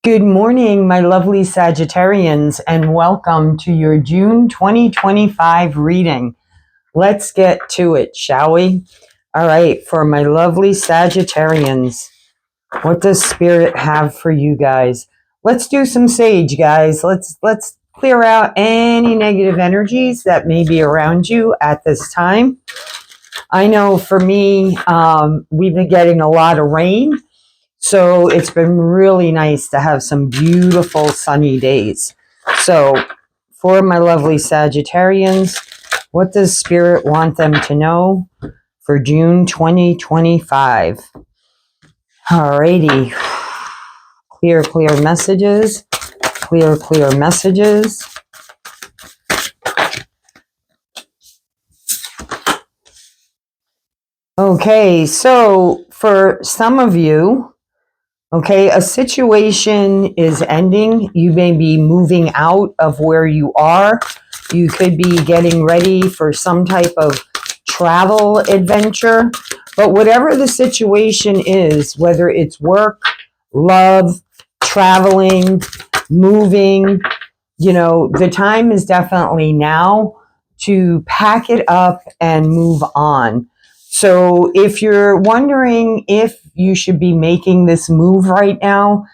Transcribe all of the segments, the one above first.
Good morning, my lovely Sagittarians, and welcome to your June 2025 reading. Let's get to it, shall we? All right, for my lovely Sagittarians, what does Spirit have for you guys? Let's do some sage, guys. Let's clear out any negative energies that may be around you at this time. I know for me, we've been getting a lot of rain. So it's been really nice to have some beautiful sunny days. So for my lovely Sagittarians, what does Spirit want them to know for June 2025? Alrighty. Clear messages. Clear messages. Okay, so for some of you, okay, a situation is ending. You may be moving out of where you are. You could be getting ready for some type of travel adventure. But whatever the situation is, whether it's work, love, traveling, moving, the time is definitely now to pack it up and move on. So if you're wondering if you should be making this move right now,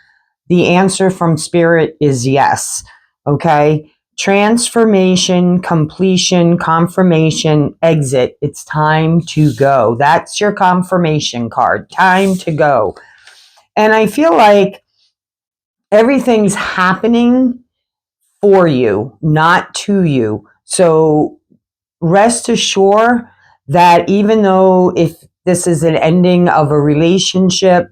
the answer from Spirit is yes. Okay? Transformation, completion, confirmation, exit. It's time to go. That's your confirmation card. Time to go. And I feel like everything's happening for you, not to you. So rest assured that even though if this is an ending of a relationship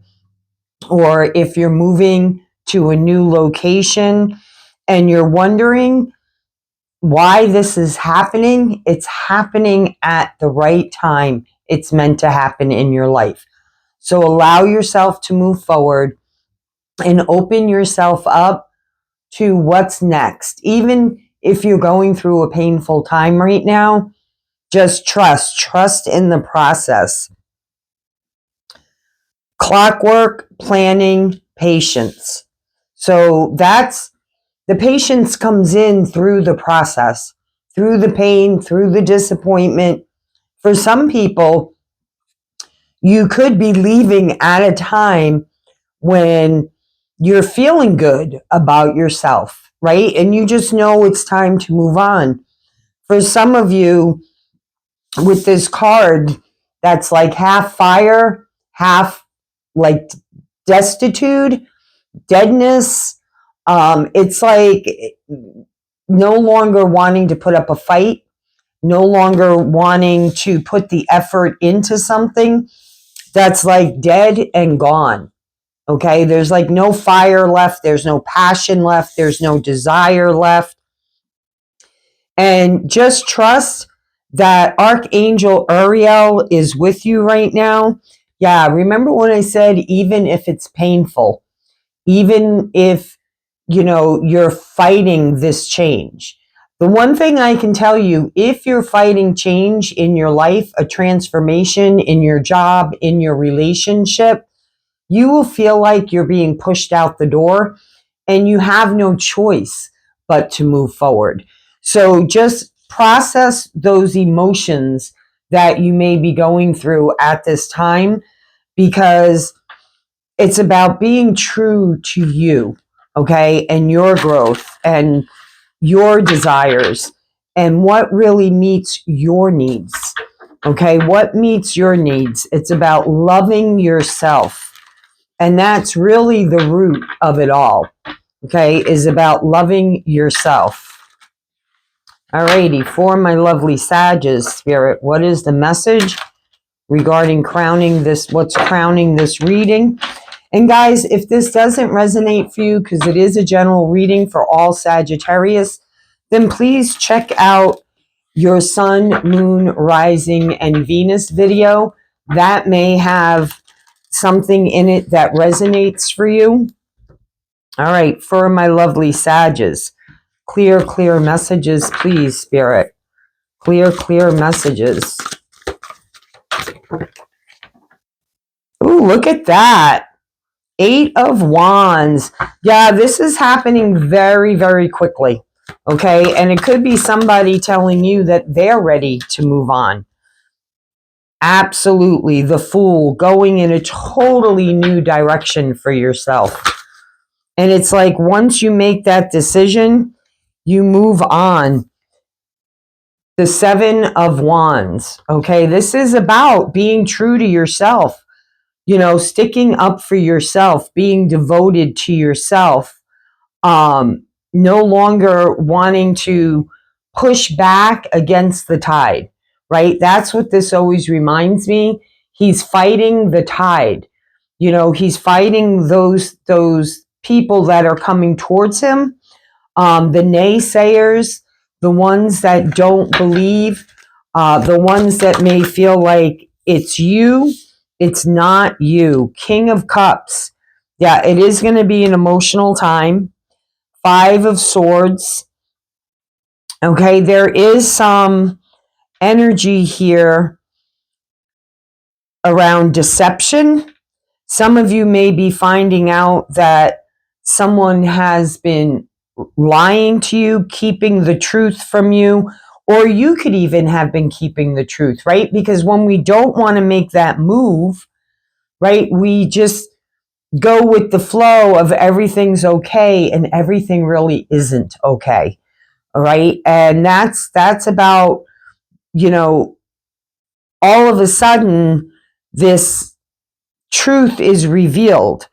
or if you're moving to a new location and you're wondering why this is happening, it's happening at the right time. It's meant to happen in your life. So allow yourself to move forward and open yourself up to what's next. Even if you're going through a painful time right now, just trust in the process. Clockwork, planning, patience. So that's the patience comes in through the process, through the pain, through the disappointment. For some people, you could be leaving at a time when you're feeling good about yourself, right? And you just know it's time to move on. For some of you, with this card that's like half fire, half like destitute, deadness. It's like no longer wanting to put up a fight, no longer wanting to put the effort into something that's like dead and gone. Okay, there's like no fire left, there's no passion left, there's no desire left. And just trust that Archangel Uriel is with you right now. Yeah, remember when I said even if it's painful, even if, you're fighting this change. The one thing I can tell you, if you're fighting change in your life, a transformation in your job, in your relationship, you will feel like you're being pushed out the door and you have no choice but to move forward. So just process those emotions that you may be going through at this time, because it's about being true to you, okay, and your growth and your desires and what really meets your needs, okay? What meets your needs? It's about loving yourself. And that's really the root of it all, okay, is about loving yourself. Alrighty, for my lovely Sages, Spirit, what is the message regarding what's crowning this reading? And guys, if this doesn't resonate for you, because it is a general reading for all Sagittarius, then please check out your Sun, Moon, Rising, and Venus video. That may have something in it that resonates for you. All right, for my lovely Sages, clear messages, please, Spirit. Clear messages. Ooh, look at that. Eight of Wands. Yeah, this is happening very, very quickly. Okay. And it could be somebody telling you that they're ready to move on. Absolutely. The Fool, going in a totally new direction for yourself. And it's like once you make that decision, you move on. The Seven of Wands. Okay. This is about being true to yourself, sticking up for yourself, being devoted to yourself, no longer wanting to push back against the tide, right? That's what this always reminds me. He's fighting the tide. He's fighting those people that are coming towards him, the naysayers, the ones that don't believe, the ones that may feel like it's you, it's not you. King of Cups. Yeah, it is going to be an emotional time. Five of Swords. Okay, there is some energy here around deception. Some of you may be finding out that someone has been lying to you, keeping the truth from you, or you could even have been keeping the truth, right? Because when we don't want to make that move, right, we just go with the flow of everything's okay and everything really isn't okay. All right. And that's about, all of a sudden this truth is revealed.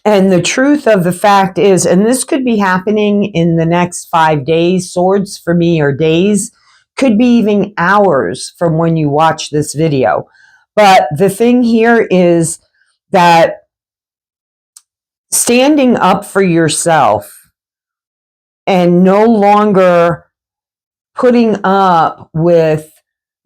And the truth of the fact is, and this could be happening in the next 5 days, swords for me are days, could be even hours from when you watch this video. But the thing here is that standing up for yourself and no longer putting up with,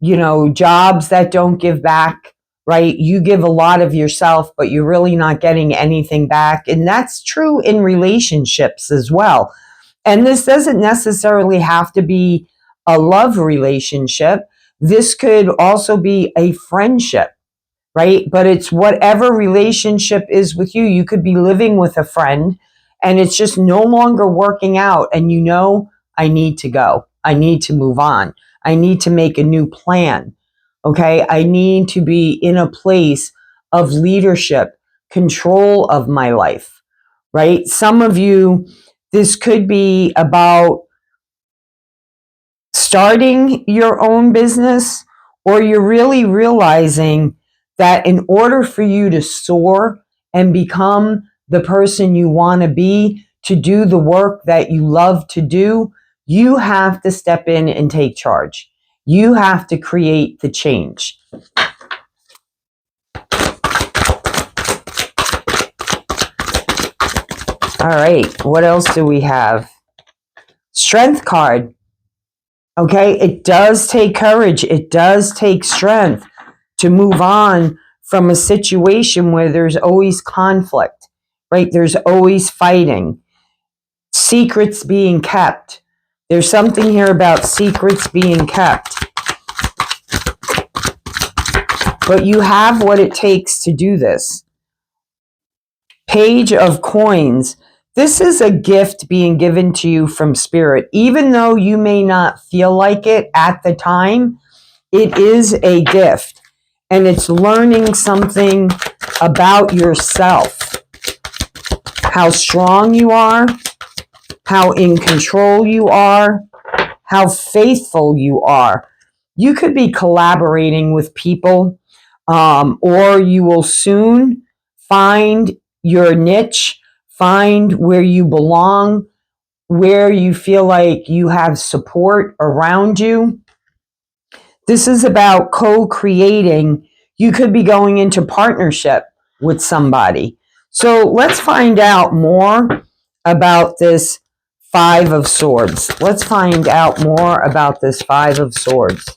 jobs that don't give back, right? You give a lot of yourself, but you're really not getting anything back. And that's true in relationships as well. And this doesn't necessarily have to be a love relationship. This could also be a friendship, right? But it's whatever relationship is with you. You could be living with a friend and it's just no longer working out. And I need to go. I need to move on. I need to make a new plan. Okay. I need to be in a place of leadership, control of my life, right? Some of you, this could be about starting your own business, or you're really realizing that in order for you to soar and become the person you want to be, to do the work that you love to do, you have to step in and take charge. You have to create the change. All right, what else do we have? Strength card. Okay, it does take courage. It does take strength to move on from a situation where there's always conflict, right? There's always fighting, secrets being kept. There's something here about secrets being kept. But you have what it takes to do this. Page of Coins. This is a gift being given to you from Spirit. Even though you may not feel like it at the time, it is a gift. And it's learning something about yourself. How strong you are, how in control you are, how faithful you are. You could be collaborating with people, or you will soon find your niche, find where you belong, where you feel like you have support around you. This is about co-creating. You could be going into partnership with somebody. So let's find out more about this Five of Swords. Let's find out more about this Five of Swords.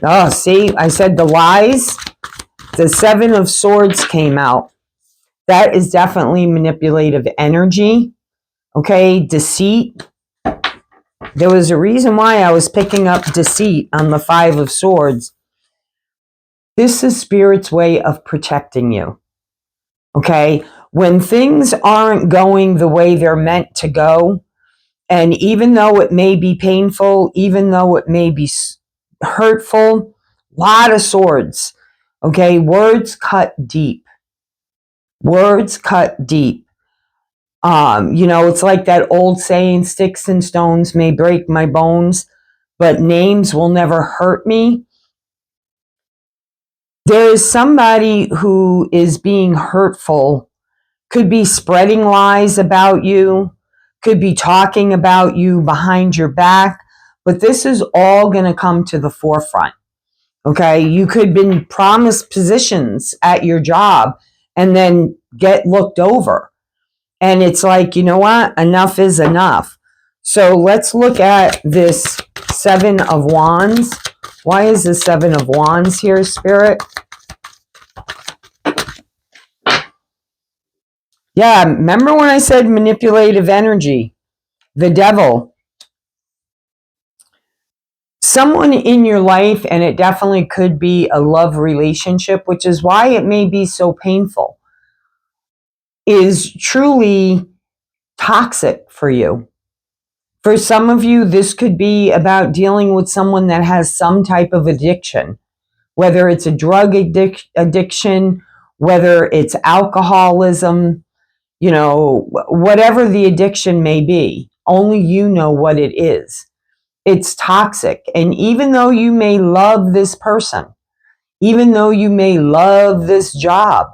Oh, see, I said the lies. The Seven of Swords came out. That is definitely manipulative energy. Okay, deceit. There was a reason why I was picking up deceit on the Five of Swords. This is Spirit's way of protecting you. Okay? When things aren't going the way they're meant to go, and even though it may be painful, even though it may be hurtful, lot of swords. Okay? Words cut deep. Words cut deep. It's like that old saying, sticks and stones may break my bones, but names will never hurt me. There is somebody who is being hurtful, could be spreading lies about you, could be talking about you behind your back, but this is all going to come to the forefront. Okay? You could have been promised positions at your job and then get looked over. And it's like, you know what? Enough is enough. So let's look at this Seven of Wands. Why is the Seven of Wands here, Spirit? Yeah, remember when I said manipulative energy? The devil. Someone in your life, and it definitely could be a love relationship, which is why it may be so painful, is truly toxic for you. For some of you, this could be about dealing with someone that has some type of addiction, whether it's a drug addiction, whether it's alcoholism, whatever the addiction may be. Only you know what it is. It's toxic. And even though you may love this person, even though you may love this job,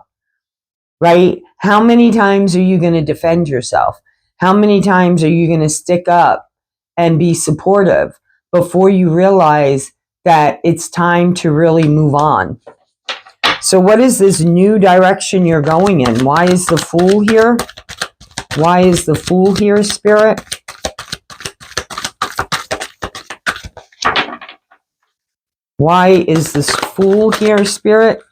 right? How many times are you going to defend yourself? How many times are you going to stick up and be supportive before you realize that it's time to really move on? So what is this new direction you're going in? Why is the Fool here? Why is the Fool here, Spirit? Why is this Fool here, Spirit?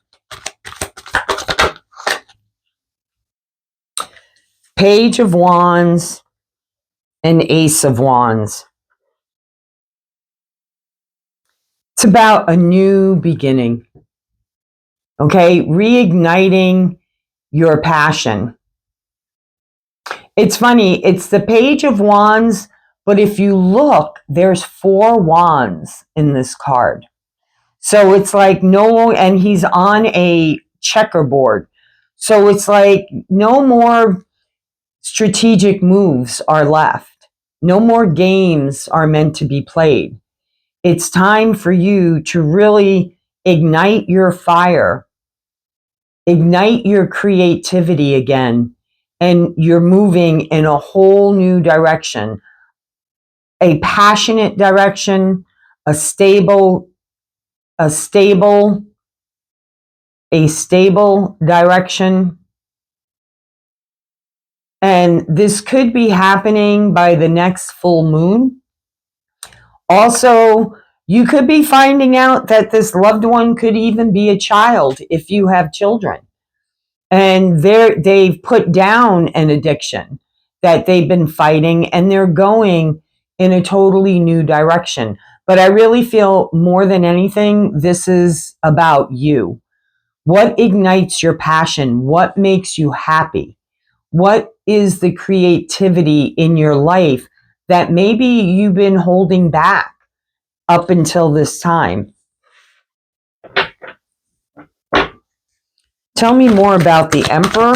Page of Wands and Ace of Wands. It's about a new beginning. Okay, reigniting your passion. It's funny, it's the Page of Wands, but if you look, there's 4 wands in this card. So it's like and he's on a checkerboard. So it's like no more strategic moves are left. No more games are meant to be played. It's time for you to really ignite your fire, ignite your creativity again, and you're moving in a whole new direction, a passionate direction, a stable direction. And this could be happening by the next full moon. Also, you could be finding out that this loved one could even be a child if you have children. And they've put down an addiction that they've been fighting, and they're going in a totally new direction. But I really feel more than anything, this is about you. What ignites your passion? What makes you happy? What is the creativity in your life that maybe you've been holding back up until this time? Tell me more about the Emperor.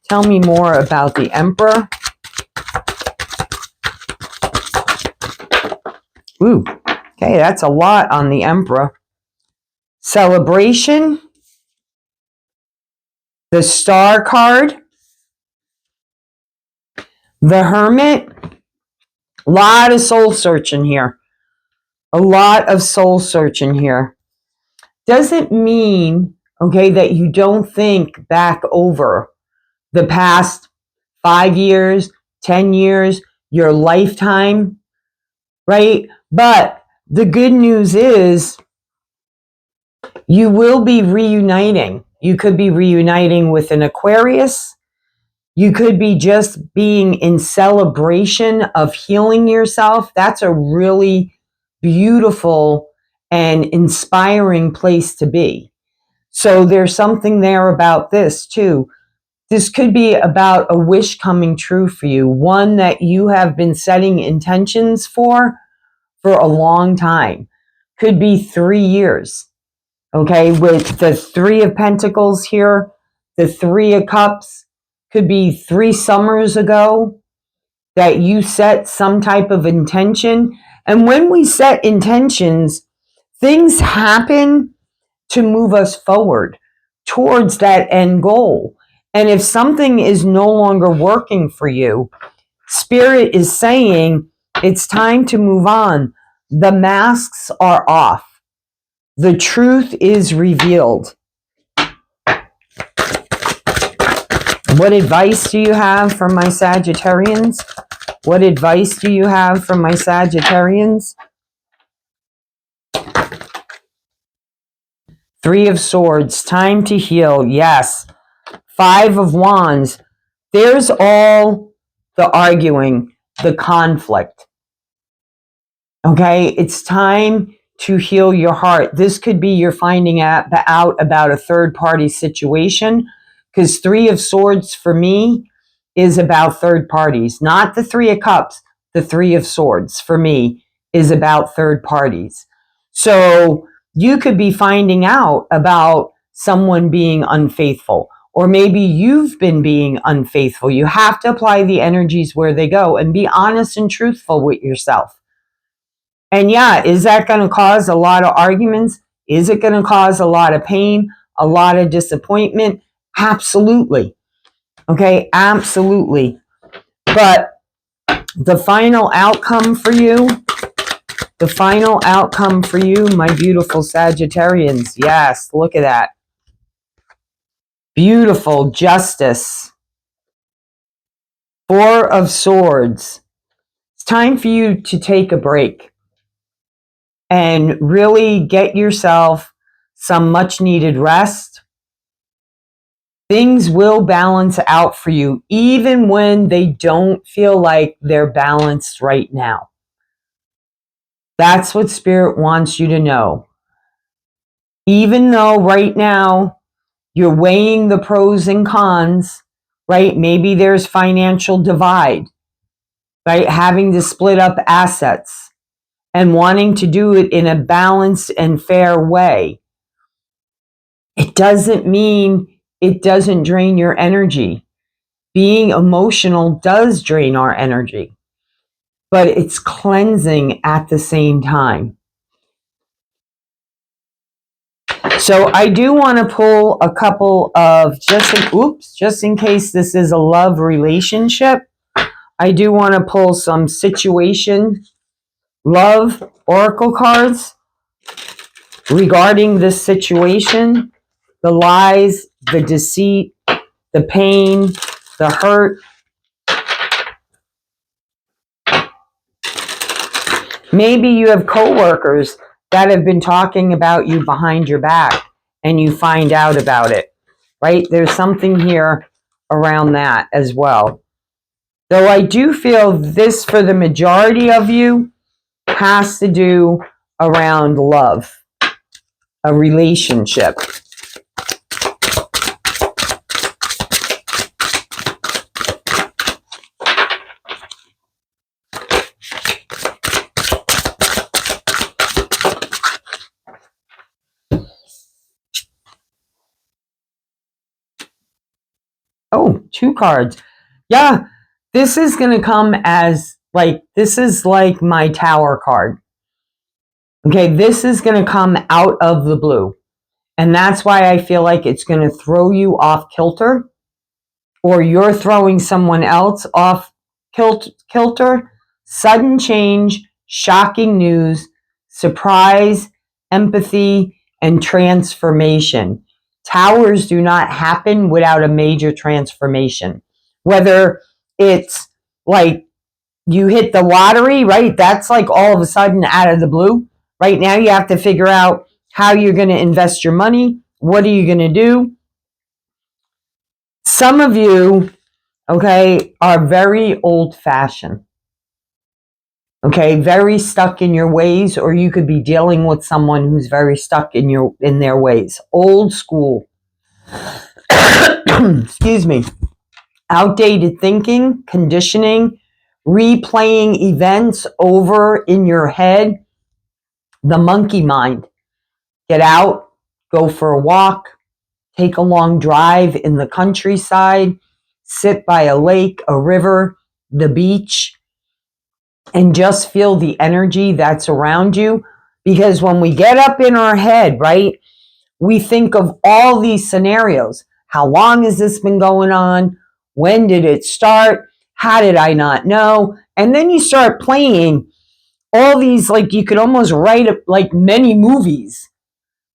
Tell me more about the Emperor. Ooh, okay, that's a lot on the Emperor. Celebration. The Star card. The Hermit. A lot of soul searching here. A lot of soul searching here. Doesn't mean, okay, that you don't think back over the past 5 years, 10 years, your lifetime, right? But the good news is you will be reuniting. You could be reuniting with an Aquarius. You could be just being in celebration of healing yourself. That's a really beautiful and inspiring place to be. So there's something there about this too. This could be about a wish coming true for you, one that you have been setting intentions for a long time. Could be 3 years. Okay, with the 3 of Pentacles here, the 3 of Cups, could be 3 summers ago that you set some type of intention. And when we set intentions, things happen to move us forward towards that end goal. And if something is no longer working for you, Spirit is saying it's time to move on. The masks are off. The truth is revealed. What advice do you have for my Sagittarians? What advice do you have for my Sagittarians? 3 of Swords, time to heal. Yes. 5 of Wands. There's all the arguing, the conflict. Okay, it's time to heal your heart. This could be you're finding out about a third-party situation, because 3 of Swords for me is about third parties, not the 3 of Cups. The 3 of Swords for me is about third parties. So you could be finding out about someone being unfaithful, or maybe you've been being unfaithful. You have to apply the energies where they go and be honest and truthful with yourself. And yeah, is that going to cause a lot of arguments? Is it going to cause a lot of pain, a lot of disappointment? Absolutely. Okay, absolutely. But the final outcome for you, my beautiful Sagittarians. Yes, look at that. Beautiful justice. 4 of Swords. It's time for you to take a break and really get yourself some much needed rest. Things will balance out for you, even when they don't feel like they're balanced right now. That's what Spirit wants you to know. Even though right now you're weighing the pros and cons, right? Maybe there's financial divide, right? Having to split up assets and wanting to do it in a balanced and fair way. It doesn't mean it doesn't drain your energy. Being emotional does drain our energy, but it's cleansing at the same time. So I do want to pull a couple of, just in case this is a love relationship, I do want to pull some situation love oracle cards regarding this situation, the lies, the deceit, the pain, the hurt. Maybe you have coworkers that have been talking about you behind your back and you find out about it, right? There's something here around that as well. Though I do feel this, for the majority of you, has to do around love, a relationship. Oh, 2 cards. Yeah, this is going to come as this is like my Tower card. Okay, this is going to come out of the blue. And that's why I feel like it's going to throw you off kilter, or you're throwing someone else off kilter. Sudden change, shocking news, surprise, empathy, and transformation. Towers do not happen without a major transformation. Whether it's like you hit the lottery, right? That's like all of a sudden out of the blue. Right now you have to figure out how you're going to invest your money. What are you going to do? Some of you, okay, are very old-fashioned. Okay, very stuck in your ways, or you could be dealing with someone who's very stuck in their ways. Old school. Excuse me. outdated thinking, conditioning, replaying events over in your head, the monkey mind. Get out, go for a walk, take a long drive in the countryside, sit by a lake, a river, the beach, and just feel the energy that's around you. Because when we get up in our head, right, we think of all these scenarios. How long has this been going on? When did it start? How did I not know? And then you start playing all these, like you could almost write like many movies,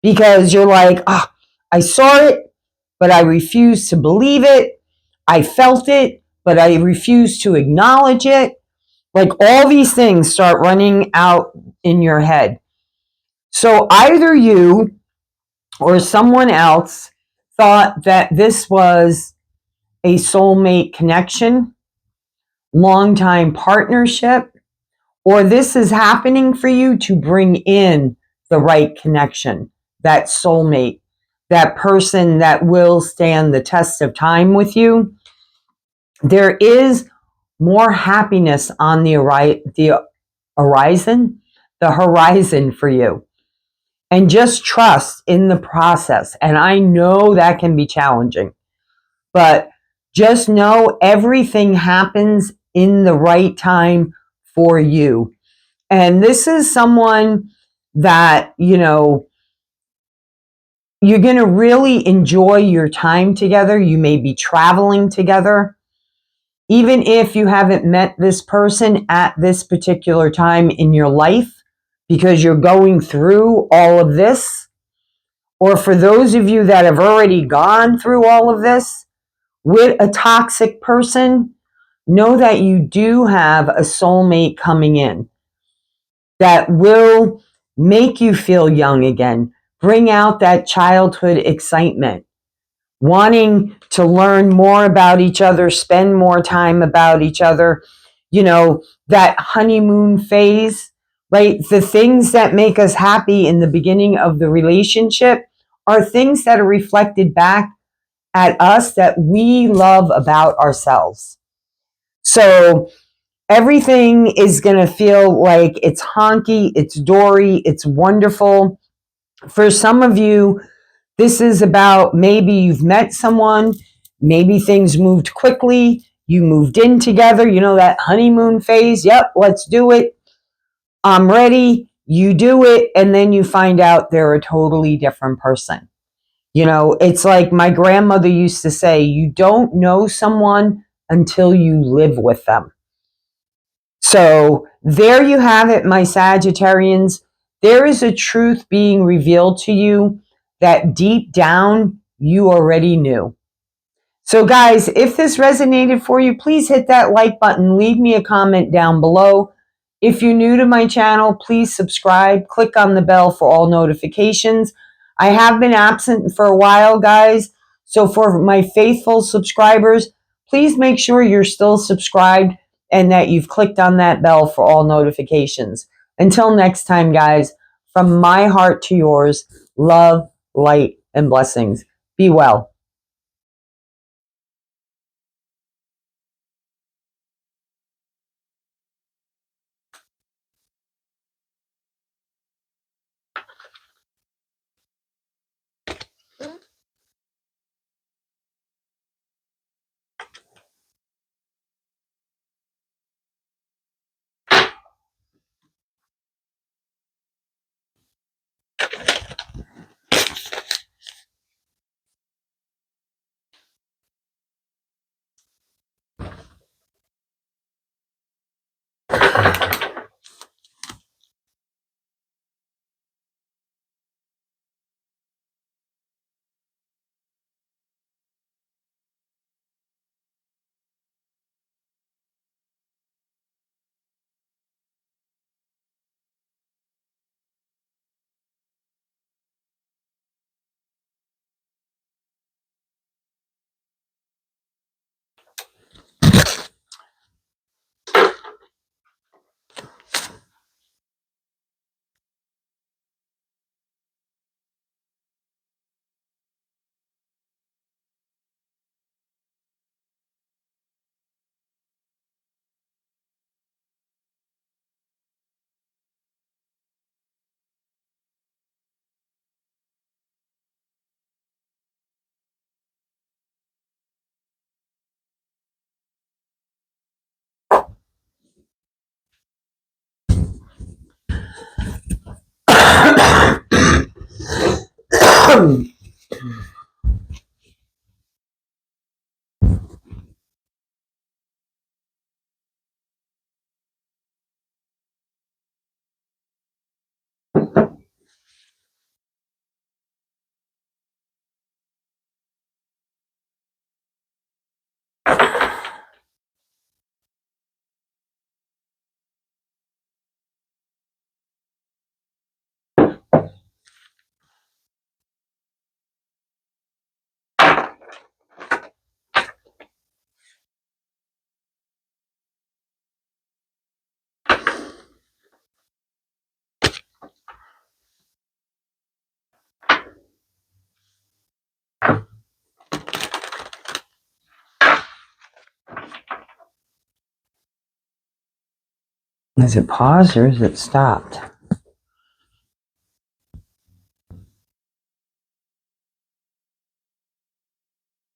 because you're like, oh, I saw it, but I refuse to believe it. I felt it, but I refuse to acknowledge it. Like all these things start running out in your head. So either you or someone else thought that this was a soulmate connection, long-time partnership, or this is happening for you to bring in the right connection, that soulmate, that person that will stand the test of time with you. There is more happiness on the horizon for you. And just trust in the process. And I know that can be challenging, but just know everything happens in the right time for you. And this is someone that, you're going to really enjoy your time together. You may be traveling together. Even if you haven't met this person at this particular time in your life, because you're going through all of this, or for those of you that have already gone through all of this with a toxic person, know that you do have a soulmate coming in that will make you feel young again, bring out that childhood excitement, wanting to learn more about each other, spend more time about each other, that honeymoon phase, right? The things that make us happy in the beginning of the relationship are things that are reflected back at us that we love about ourselves. So everything is going to feel like it's honky, it's dory, it's wonderful. For some of you, this is about maybe you've met someone, maybe things moved quickly, you moved in together, that honeymoon phase. Yep, let's do it. I'm ready. You do it, and then you find out they're a totally different person. It's like my grandmother used to say, you don't know someone until you live with them. So there you have it, my Sagittarians. There is a truth being revealed to you that deep down you already knew. So guys, if this resonated for you, please hit that like button. Leave me a comment down below. If you're new to my channel, please subscribe. Click on the bell for all notifications. I have been absent for a while, guys. So for my faithful subscribers, please make sure you're still subscribed and that you've clicked on that bell for all notifications. Until next time, guys, from my heart to yours, love, light, and blessings. Be well. Is it paused or is it stopped?